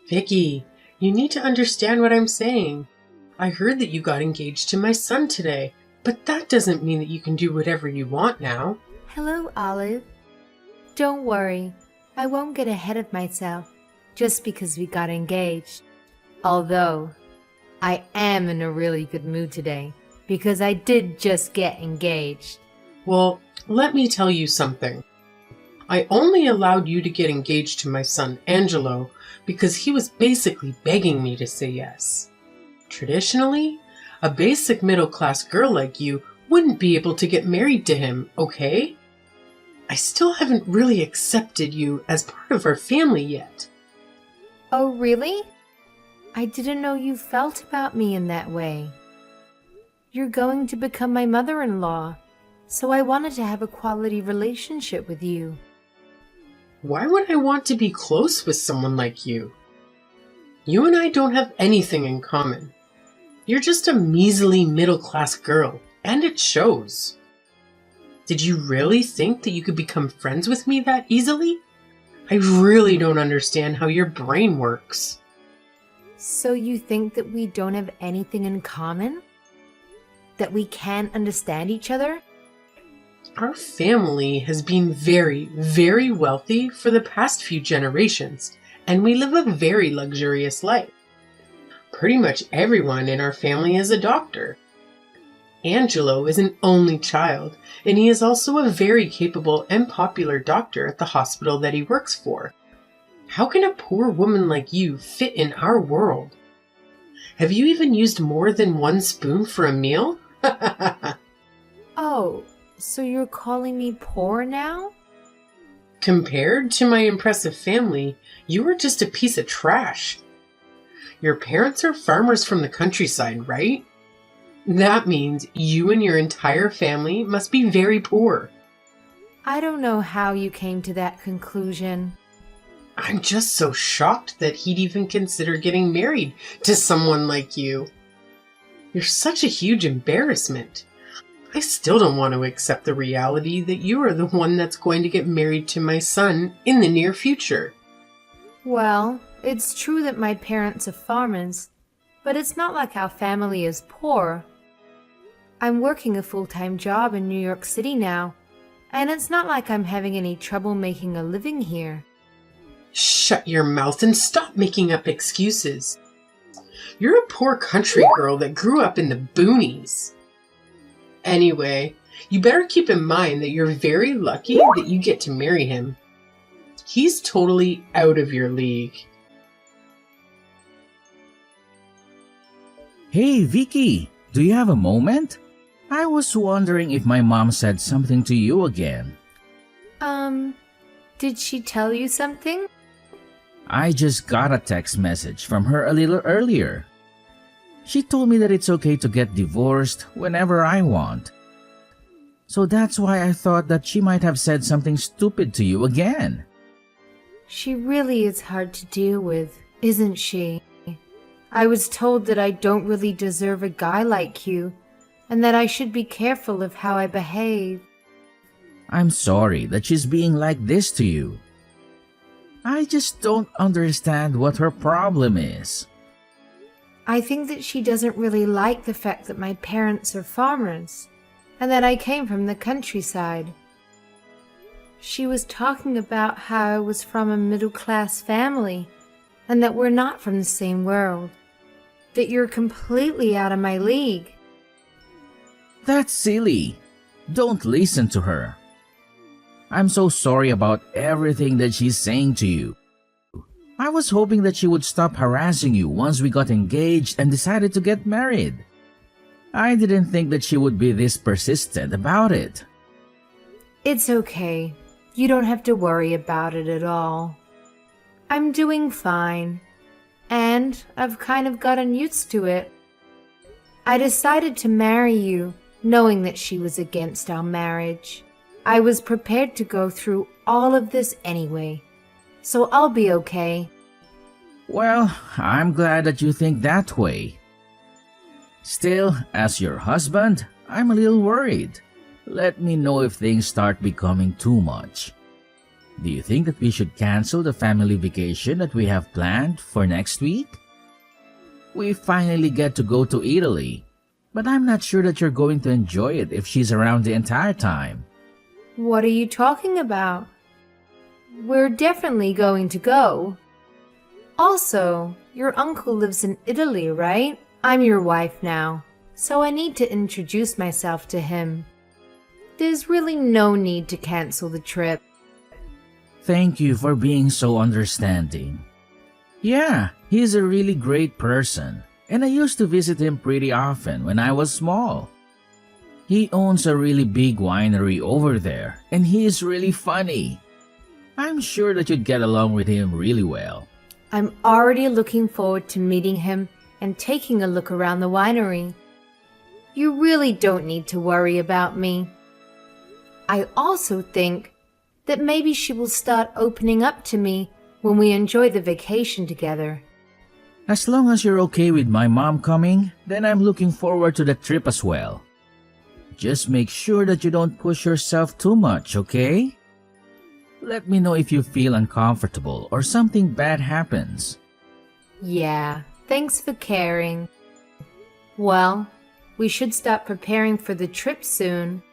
Vicky, you need to understand what I'm saying. I heard that you got engaged to my son today, but that doesn't mean that you can do whatever you want now. Hello, Olive. Don't worry, I won't get ahead of myself just because we got engaged. Although, I am in a really good mood today because I did just get engaged. Well, let me tell you something. I only allowed you to get engaged to my son, Angelo, because he was basically begging me to say yes. Traditionally, a basic middle-class girl like you wouldn't be able to get married to him, okay? I still haven't really accepted you as part of our family yet. Oh, really? I didn't know you felt about me in that way. You're going to become my mother-in-law, so I wanted to have a quality relationship with you. Why would I want to be close with someone like you? You and I don't have anything in common. You're just a measly middle-class girl, and it shows. Did you really think that you could become friends with me that easily? I really don't understand how your brain works. So you think that we don't have anything in common? That we can't understand each other? Our family has been very, very wealthy for the past few generations, and we live a very luxurious life. Pretty much everyone in our family is a doctor. Angelo is an only child, and he is also a very capable and popular doctor at the hospital that he works for. How can a poor woman like you fit in our world? Have you even used more than one spoon for a meal? Oh, so you're calling me poor now? Compared to my impressive family, you are just a piece of trash. Your parents are farmers from the countryside, right? That means you and your entire family must be very poor. I don't know how you came to that conclusion. I'm just so shocked that he'd even consider getting married to someone like you. You're such a huge embarrassment. I still don't want to accept the reality that you are the one that's going to get married to my son in the near future. Well, it's true that my parents are farmers, but it's not like our family is poor. I'm working a full-time job in New York City now, and it's not like I'm having any trouble making a living here. Shut your mouth and stop making up excuses. You're a poor country girl that grew up in the boonies. Anyway, you better keep in mind that you're very lucky that you get to marry him. He's totally out of your league. Hey, Vicky, do you have a moment? I was wondering if my mom said something to you again. Did she tell you something? I just got a text message from her a little earlier. She told me that it's okay to get divorced whenever I want. So that's why I thought that she might have said something stupid to you again. She really is hard to deal with, isn't she? I was told that I don't really deserve a guy like you, and that I should be careful of how I behave. I'm sorry that she's being like this to you. I just don't understand what her problem is. I think that she doesn't really like the fact that my parents are farmers, and that I came from the countryside. She was talking about how I was from a middle-class family, and that we're not from the same world. That you're completely out of my league. That's silly. Don't listen to her. I'm so sorry about everything that she's saying to you. I was hoping that she would stop harassing you once we got engaged and decided to get married. I didn't think that she would be this persistent about it. It's okay. You don't have to worry about it at all. I'm doing fine, and I've kind of gotten used to it. I decided to marry you knowing that she was against our marriage. I was prepared to go through all of this anyway, so I'll be okay. Well, I'm glad that you think that way. Still, as your husband, I'm a little worried. Let me know if things start becoming too much. Do you think that we should cancel the family vacation that we have planned for next week? We finally get to go to Italy, but I'm not sure that you're going to enjoy it if she's around the entire time. What are you talking about? We're definitely going to go. Also, your uncle lives in Italy, right? I'm your wife now, so I need to introduce myself to him. There's really no need to cancel the trip. Thank you for being so understanding. Yeah, he's a really great person, and I used to visit him pretty often when I was small. He owns a really big winery over there, and he is really funny. I'm sure that you'd get along with him really well. I'm already looking forward to meeting him and taking a look around the winery. You really don't need to worry about me. I also think that maybe she will start opening up to me when we enjoy the vacation together. As long as you're okay with my mom coming, then I'm looking forward to the trip as well. Just make sure that you don't push yourself too much, okay? Let me know if you feel uncomfortable or something bad happens. Yeah, thanks for caring. Well, we should start preparing for the trip soon.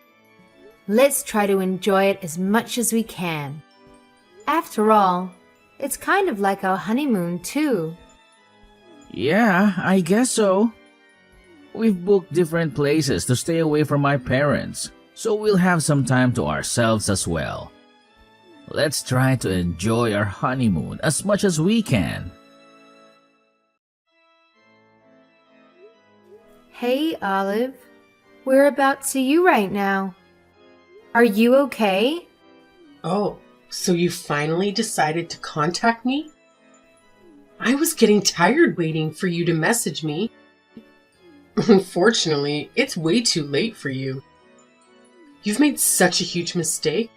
Let's try to enjoy it as much as we can. After all, it's kind of like our honeymoon too. Yeah, I guess so. We've booked different places to stay away from my parents, so we'll have some time to ourselves as well. Let's try to enjoy our honeymoon as much as we can. Hey, Olive. Whereabouts are you right now? Are you okay? Oh, so you finally decided to contact me? I was getting tired waiting for you to message me. Unfortunately, it's way too late for you. You've made such a huge mistake.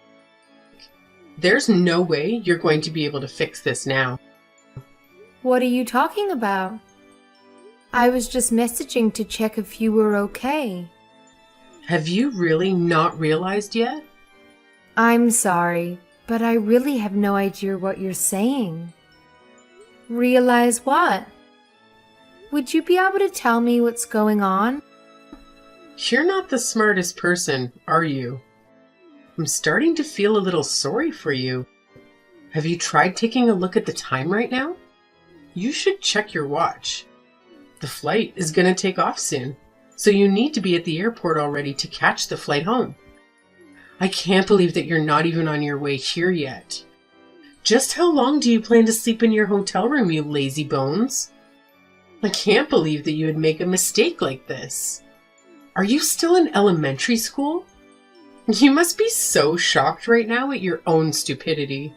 There's no way you're going to be able to fix this now. What are you talking about? I was just messaging to check if you were okay. Have you really not realized yet? I'm sorry, but I really have no idea what you're saying. Realize what? Would you be able to tell me what's going on? You're not the smartest person, are you? I'm starting to feel a little sorry for you. Have you tried taking a look at the time right now? You should check your watch. The flight is going to take off soon, so you need to be at the airport already to catch the flight home. I can't believe that you're not even on your way here yet. Just how long do you plan to sleep in your hotel room, you lazy bones? I can't believe that you would make a mistake like this. Are you still in elementary school? You must be so shocked right now at your own stupidity.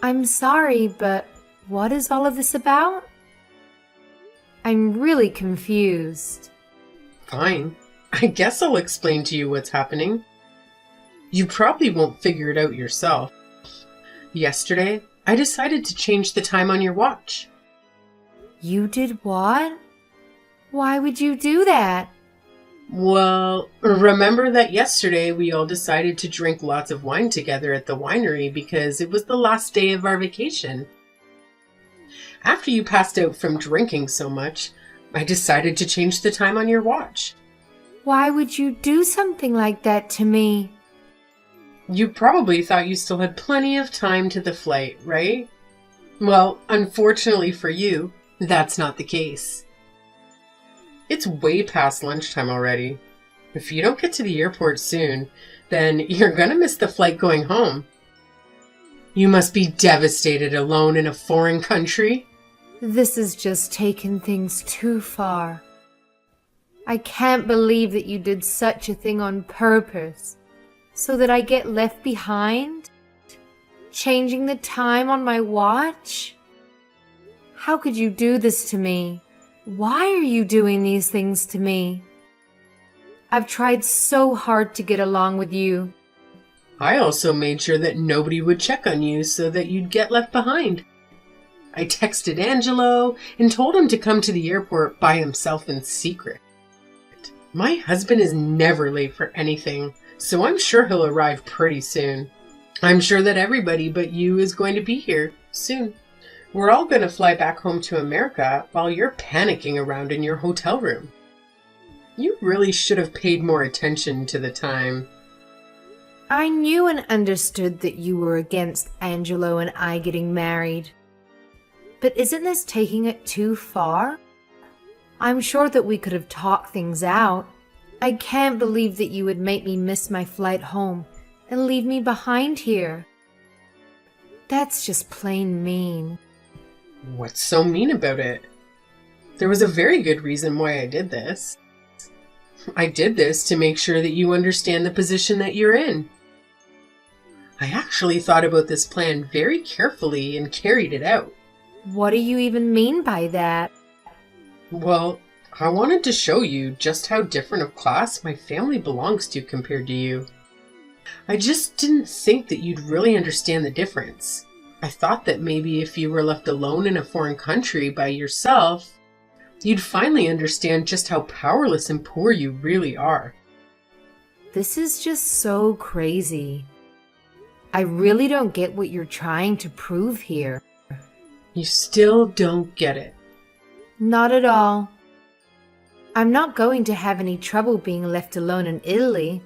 I'm sorry, but what is all of this about? I'm really confused. Fine. I guess I'll explain to you what's happening. You probably won't figure it out yourself. Yesterday, I decided to change the time on your watch. You did what? Why would you do that? Well, remember that yesterday we all decided to drink lots of wine together at the winery because it was the last day of our vacation. After you passed out from drinking so much, I decided to change the time on your watch. Why would you do something like that to me? You probably thought you still had plenty of time to the flight, right? Well, unfortunately for you, that's not the case. It's way past lunchtime already. If you don't get to the airport soon, then you're gonna miss the flight going home. You must be devastated alone in a foreign country. This has just taken things too far. I can't believe that you did such a thing on purpose, so that I get left behind? Changing the time on my watch? How could you do this to me? Why are you doing these things to me? I've tried so hard to get along with you. I also made sure that nobody would check on you so that you'd get left behind. I texted Angelo and told him to come to the airport by himself in secret. My husband is never late for anything, so I'm sure he'll arrive pretty soon. I'm sure that everybody but you is going to be here soon. We're all going to fly back home to America while you're panicking around in your hotel room. You really should have paid more attention to the time. I knew and understood that you were against Angelo and I getting married. But isn't this taking it too far? I'm sure that we could have talked things out. I can't believe that you would make me miss my flight home and leave me behind here. That's just plain mean. What's so mean about it? There was a very good reason why I did this. I did this to make sure that you understand the position that you're in. I actually thought about this plan very carefully and carried it out. What do you even mean by that? Well, I wanted to show you just how different of class my family belongs to compared to you. I just didn't think that you'd really understand the difference. I thought that maybe if you were left alone in a foreign country by yourself, you'd finally understand just how powerless and poor you really are. This is just so crazy. I really don't get what you're trying to prove here. You still don't get it. Not at all. I'm not going to have any trouble being left alone in Italy.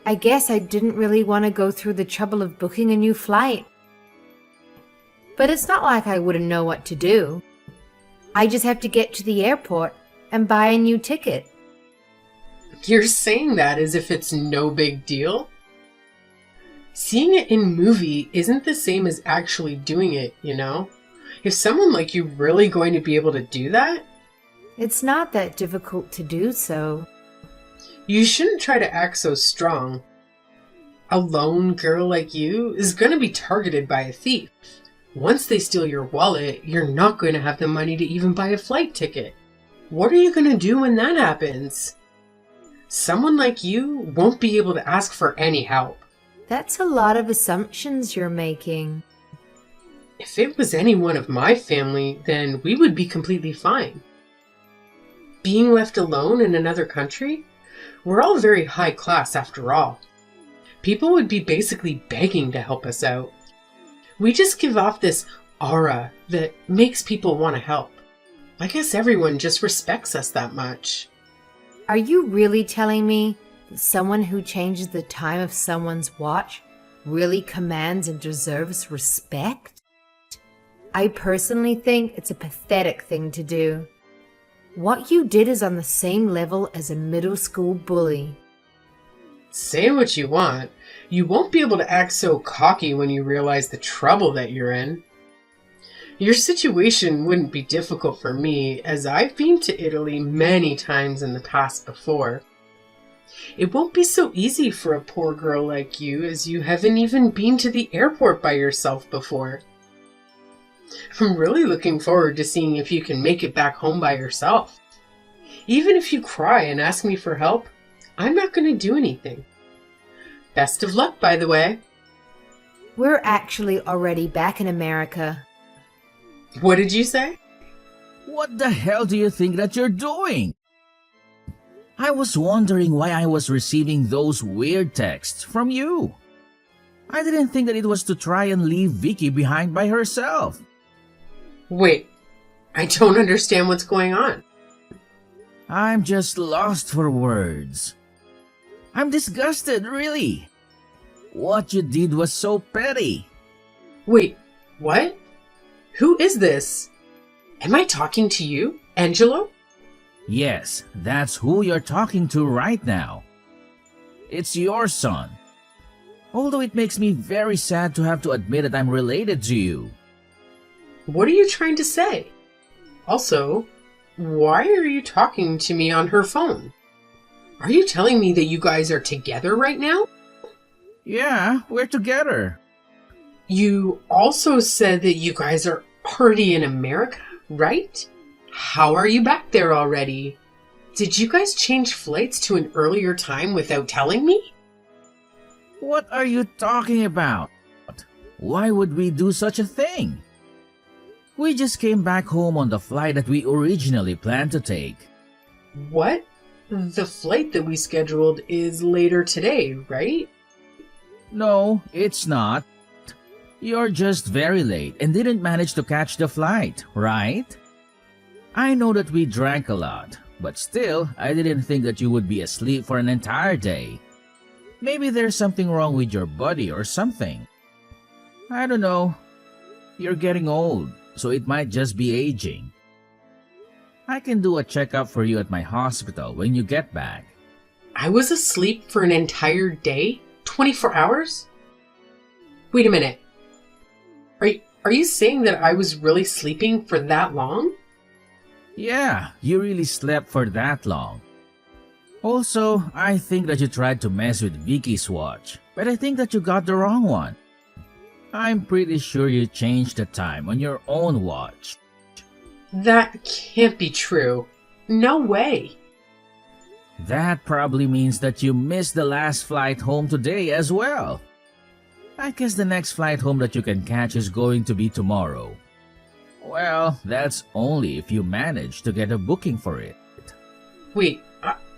I guess I didn't really want to go through the trouble of booking a new flight. But it's not like I wouldn't know what to do. I just have to get to the airport and buy a new ticket. You're saying that as if it's no big deal? Seeing it in movie isn't the same as actually doing it, you know? Is someone like you really going to be able to do that? It's not that difficult to do so. You shouldn't try to act so strong. A lone girl like you is going to be targeted by a thief. Once they steal your wallet, you're not going to have the money to even buy a flight ticket. What are you going to do when that happens? Someone like you won't be able to ask for any help. That's a lot of assumptions you're making. If it was anyone of my family, then we would be completely fine. Being left alone in another country? We're all very high class after all. People would be basically begging to help us out. We just give off this aura that makes people want to help. I guess everyone just respects us that much. Are you really telling me that someone who changes the time of someone's watch really commands and deserves respect? I personally think it's a pathetic thing to do. What you did is on the same level as a middle school bully. Say what you want. You won't be able to act so cocky when you realize the trouble that you're in. Your situation wouldn't be difficult for me, as I've been to Italy many times in the past before. It won't be so easy for a poor girl like you, as you haven't even been to the airport by yourself before. I'm really looking forward to seeing if you can make it back home by yourself. Even if you cry and ask me for help, I'm not going to do anything. Best of luck, by the way. We're actually already back in America. What did you say? What the hell do you think that you're doing? I was wondering why I was receiving those weird texts from you. I didn't think that it was to try and leave Vicky behind by herself. Wait, I don't understand what's going on. I'm just lost for words. I'm disgusted, really. What you did was so petty. Wait, what? Who is this? Am I talking to you, Angelo? Yes, that's who you're talking to right now. It's your son. Although it makes me very sad to have to admit that I'm related to you. What are you trying to say? Also, why are you talking to me on her phone? Are you telling me that you guys are together right now? Yeah, we're together. You also said that you guys are already in America, right? How are you back there already? Did you guys change flights to an earlier time without telling me? What are you talking about? Why would we do such a thing? We just came back home on the flight that we originally planned to take. What? The flight that we scheduled is later today, right? No, it's not. You're just very late and didn't manage to catch the flight, right? I know that we drank a lot, but still, I didn't think that you would be asleep for an entire day. Maybe there's something wrong with your body or something. I don't know. You're getting old, so it might just be aging. I can do a checkup for you at my hospital when you get back. I was asleep for an entire day? 24 hours? Wait a minute. Are you saying that I was really sleeping for that long? Yeah, you really slept for that long. Also, I think that you tried to mess with Vicky's watch, but I think that you got the wrong one. I'm pretty sure you changed the time on your own watch. That can't be true. No way. That probably means that you missed the last flight home today as well. I guess the next flight home that you can catch is going to be tomorrow. Well, that's only if you manage to get a booking for it. Wait,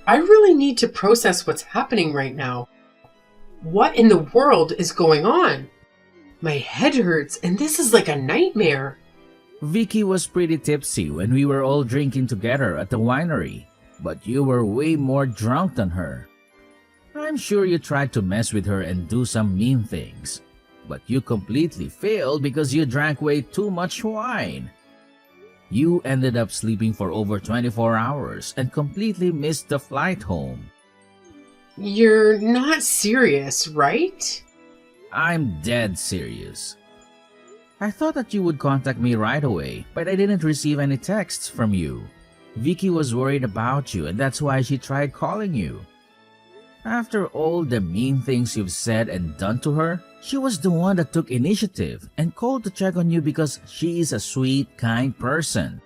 I really need to process what's happening right now. What in the world is going on? My head hurts and this is like a nightmare. Vicky was pretty tipsy when we were all drinking together at the winery, but you were way more drunk than her. I'm sure you tried to mess with her and do some mean things, but you completely failed because you drank way too much wine. You ended up sleeping for over 24 hours and completely missed the flight home. You're not serious, right? I'm dead serious. I thought that you would contact me right away, but I didn't receive any texts from you. Vicky was worried about you and that's why she tried calling you. After all the mean things you've said and done to her, she was the one that took initiative and called to check on you because she is a sweet, kind person.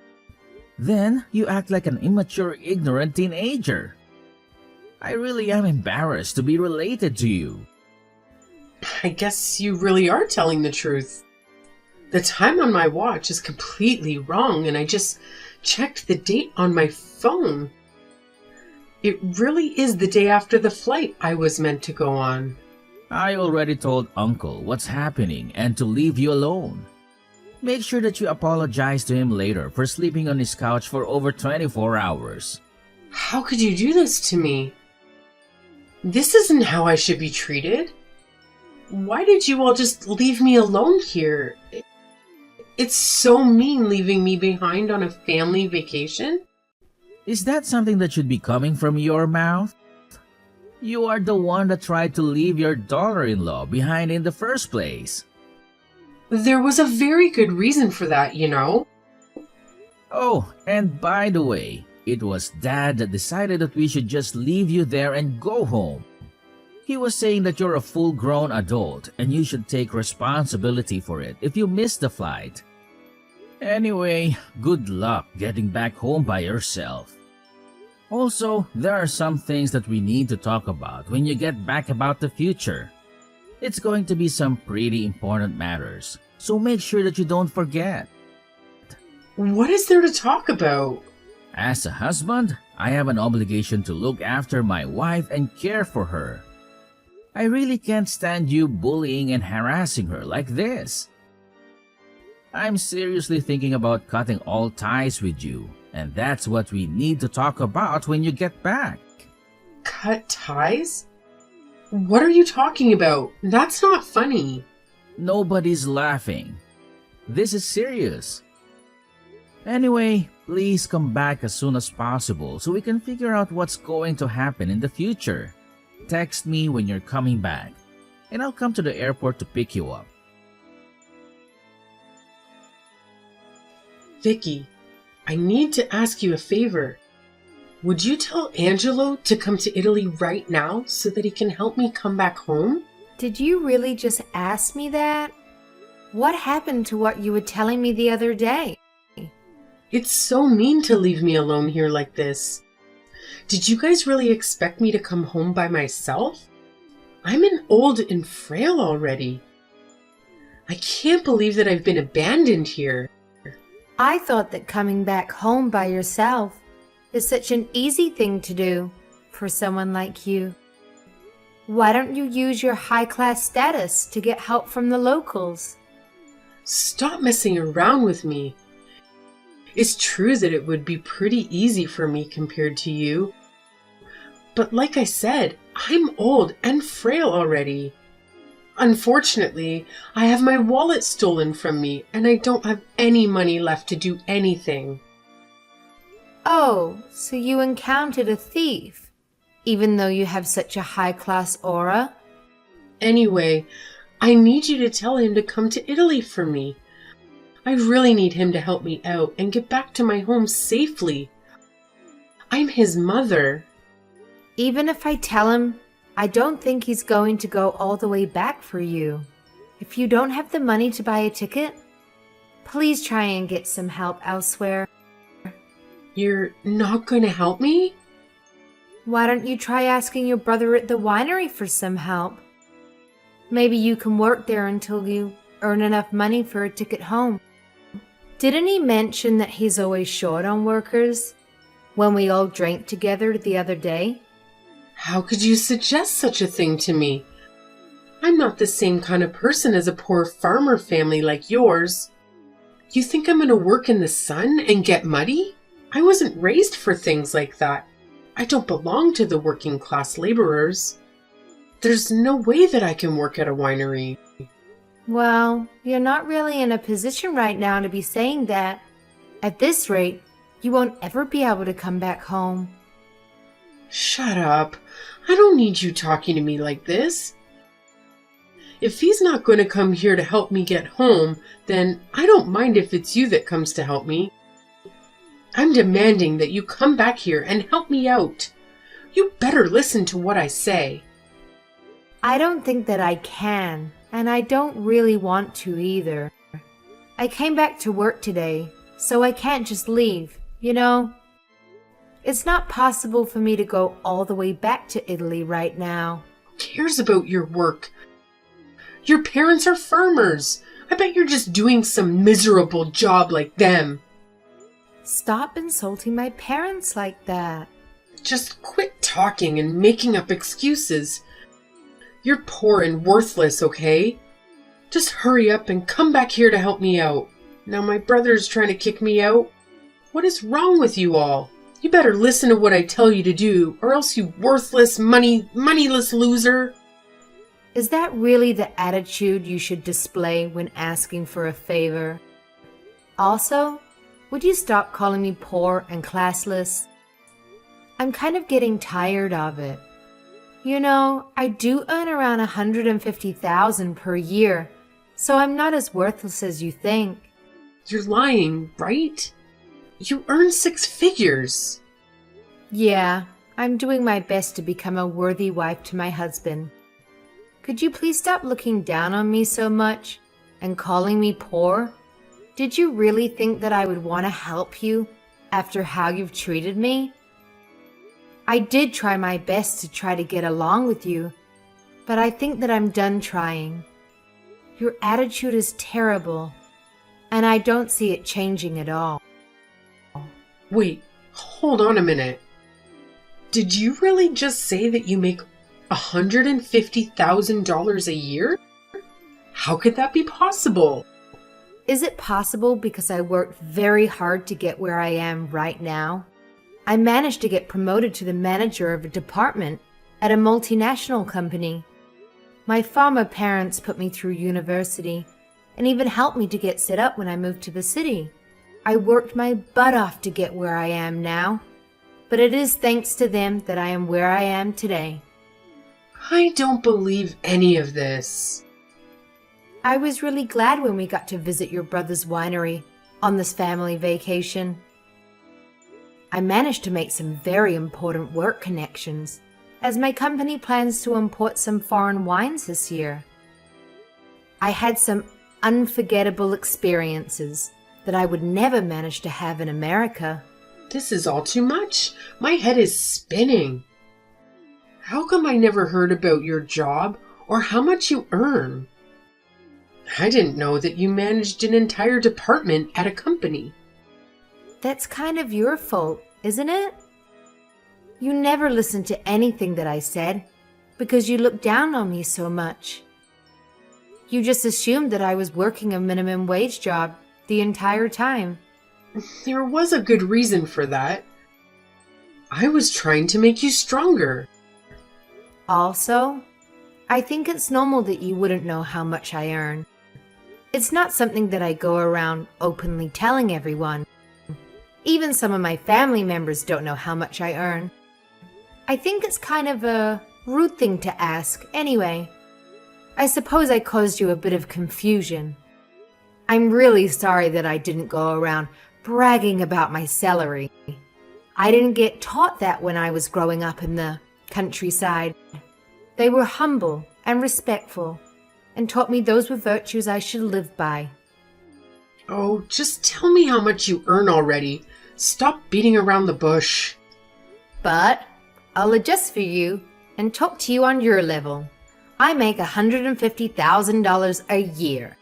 Then you act like an immature, ignorant teenager. I really am embarrassed to be related to you. I guess you really are telling the truth. The time on my watch is completely wrong and I just checked the date on my phone. It really is the day after the flight I was meant to go on. I already told Uncle what's happening and to leave you alone. Make sure that you apologize to him later for sleeping on his couch for over 24 hours. How could you do this to me? This isn't how I should be treated. Why did you all just leave me alone here? It's so mean leaving me behind on a family vacation. Is that something that should be coming from your mouth? You are the one that tried to leave your daughter-in-law behind in the first place. There was a very good reason for that, you know. Oh, and by the way, it was Dad that decided that we should just leave you there and go home. He was saying that you're a full-grown adult and you should take responsibility for it if you miss the flight. Anyway, good luck getting back home by yourself. Also, there are some things that we need to talk about when you get back about the future. It's going to be some pretty important matters, so make sure that you don't forget. What is there to talk about? As a husband, I have an obligation to look after my wife and care for her. I really can't stand you bullying and harassing her like this. I'm seriously thinking about cutting all ties with you, and that's what we need to talk about when you get back. Cut ties? What are you talking about? That's not funny. Nobody's laughing. This is serious. Anyway, please come back as soon as possible so we can figure out what's going to happen in the future. Text me when you're coming back, and I'll come to the airport to pick you up. Vicky, I need to ask you a favor. Would you tell Angelo to come to Italy right now so that he can help me come back home? Did you really just ask me that? What happened to what you were telling me the other day? It's so mean to leave me alone here like this. Did you guys really expect me to come home by myself? I'm an old and frail already. I can't believe that I've been abandoned here. I thought that coming back home by yourself is such an easy thing to do for someone like you. Why don't you use your high-class status to get help from the locals? Stop messing around with me. It's true that it would be pretty easy for me compared to you. But like I said, I'm old and frail already. Unfortunately, I have my wallet stolen from me and I don't have any money left to do anything. Oh, so you encountered a thief, even though you have such a high-class aura? Anyway, I need you to tell him to come to Italy for me. I really need him to help me out and get back to my home safely. I'm his mother. Even if I tell him, I don't think he's going to go all the way back for you. If you don't have the money to buy a ticket, please try and get some help elsewhere. You're not going to help me? Why don't you try asking your brother at the winery for some help? Maybe you can work there until you earn enough money for a ticket home. Didn't he mention that he's always short on workers when we all drank together the other day? How could you suggest such a thing to me? I'm not the same kind of person as a poor farmer family like yours. You think I'm going to work in the sun and get muddy? I wasn't raised for things like that. I don't belong to the working class laborers. There's no way that I can work at a winery. Well, you're not really in a position right now to be saying that. At this rate, you won't ever be able to come back home. Shut up. I don't need you talking to me like this. If he's not going to come here to help me get home, then I don't mind if it's you that comes to help me. I'm demanding that you come back here and help me out. You better listen to what I say. I don't think that I can, and I don't really want to either. I came back to work today, so I can't just leave, you know? It's not possible for me to go all the way back to Italy right now. Who cares about your work? Your parents are farmers. I bet you're just doing some miserable job like them. Stop insulting my parents like that. Just quit talking and making up excuses. You're poor and worthless, okay? Just hurry up and come back here to help me out. Now my brother's trying to kick me out. What is wrong with you all? You better listen to what I tell you to do, or else you worthless, moneyless loser. Is that really the attitude you should display when asking for a favor? Also, would you stop calling me poor and classless? I'm kind of getting tired of it. You know, I do earn around $150,000 per year, so I'm not as worthless as you think. You're lying, right? You earn 6 figures. Yeah, I'm doing my best to become a worthy wife to my husband. Could you please stop looking down on me so much and calling me poor? Did you really think that I would want to help you after how you've treated me? I did try my best to try to get along with you, but I think that I'm done trying. Your attitude is terrible, and I don't see it changing at all. Wait, hold on a minute. Did you really just say that you make $150,000 a year? How could that be possible? Is it possible because I worked very hard to get where I am right now? I managed to get promoted to the manager of a department at a multinational company. My farmer parents put me through university and even helped me to get set up when I moved to the city. I worked my butt off to get where I am now, but it is thanks to them that I am where I am today. I don't believe any of this. I was really glad when we got to visit your brother's winery on this family vacation. I managed to make some very important work connections, as my company plans to import some foreign wines this year. I had some unforgettable experiences that I would never manage to have in America. This is all too much. My head is spinning. How come I never heard about your job or how much you earn? I didn't know that you managed an entire department at a company. That's kind of your fault, isn't it? You never listened to anything that I said, because you looked down on me so much. You just assumed that I was working a minimum wage job the entire time. There was a good reason for that. I was trying to make you stronger. Also, I think it's normal that you wouldn't know how much I earn. It's not something that I go around openly telling everyone. Even some of my family members don't know how much I earn. I think it's kind of a rude thing to ask anyway. I suppose I caused you a bit of confusion. I'm really sorry that I didn't go around bragging about my salary. I didn't get taught that when I was growing up in the countryside. They were humble and respectful and taught me those were virtues I should live by. Oh, just tell me how much you earn already. Stop beating around the bush. But I'll adjust for you and talk to you on your level. I make $150,000 a year.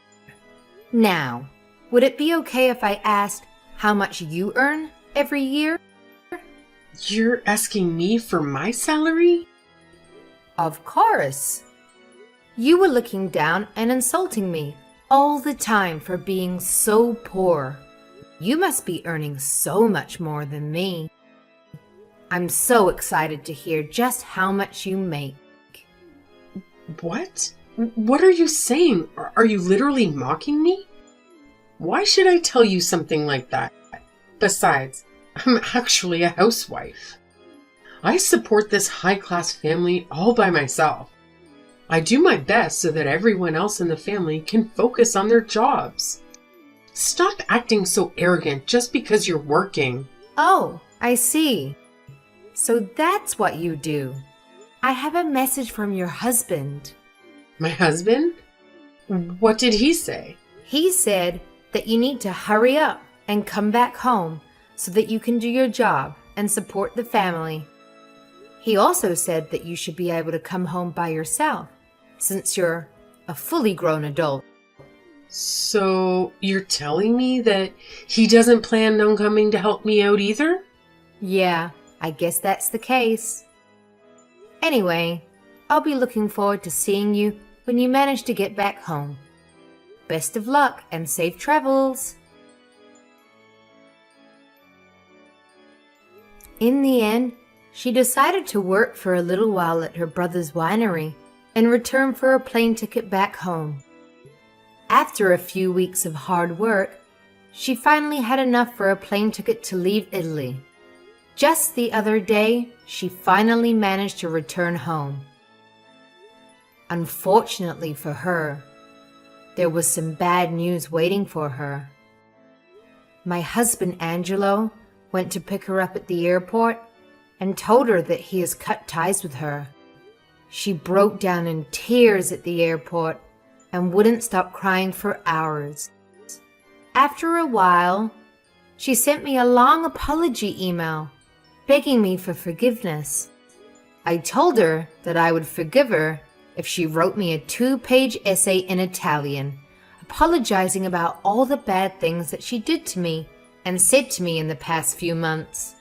Now, would it be okay if I asked how much you earn every year? You're asking me for my salary? Of course. You were looking down and insulting me all the time for being so poor. You must be earning so much more than me. I'm so excited to hear just how much you make. What? What are you saying? Are you literally mocking me? Why should I tell you something like that? Besides, I'm actually a housewife. I support this high-class family all by myself. I do my best so that everyone else in the family can focus on their jobs. Stop acting so arrogant just because you're working. Oh, I see. So that's what you do. I have a message from your husband. My husband? What did he say? He said that you need to hurry up and come back home so that you can do your job and support the family. He also said that you should be able to come home by yourself since you're a fully grown adult. So you're telling me that he doesn't plan on coming to help me out either? Yeah, I guess that's the case. Anyway, I'll be looking forward to seeing you when you manage to get back home. Best of luck and safe travels. In the end, she decided to work for a little while at her brother's winery in return for a plane ticket back home. After a few weeks of hard work, she finally had enough for a plane ticket to leave Italy. Just the other day, she finally managed to return home. Unfortunately for her, there was some bad news waiting for her. My husband Angelo went to pick her up at the airport and told her that he has cut ties with her. She broke down in tears at the airport and wouldn't stop crying for hours. After a while, she sent me a long apology email begging me for forgiveness. I told her that I would forgive her if she wrote me a 2-page essay in Italian, apologizing about all the bad things that she did to me and said to me in the past few months.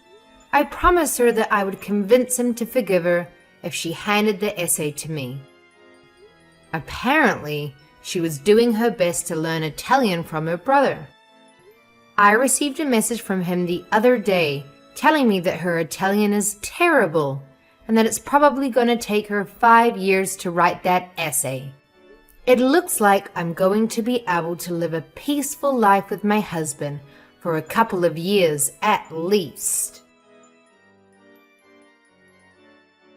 I promised her that I would convince him to forgive her if she handed the essay to me. Apparently, she was doing her best to learn Italian from her brother. I received a message from him the other day telling me that her Italian is terrible and that it's probably going to take her 5 years to write that essay. It looks like I'm going to be able to live a peaceful life with my husband for a couple of years at least.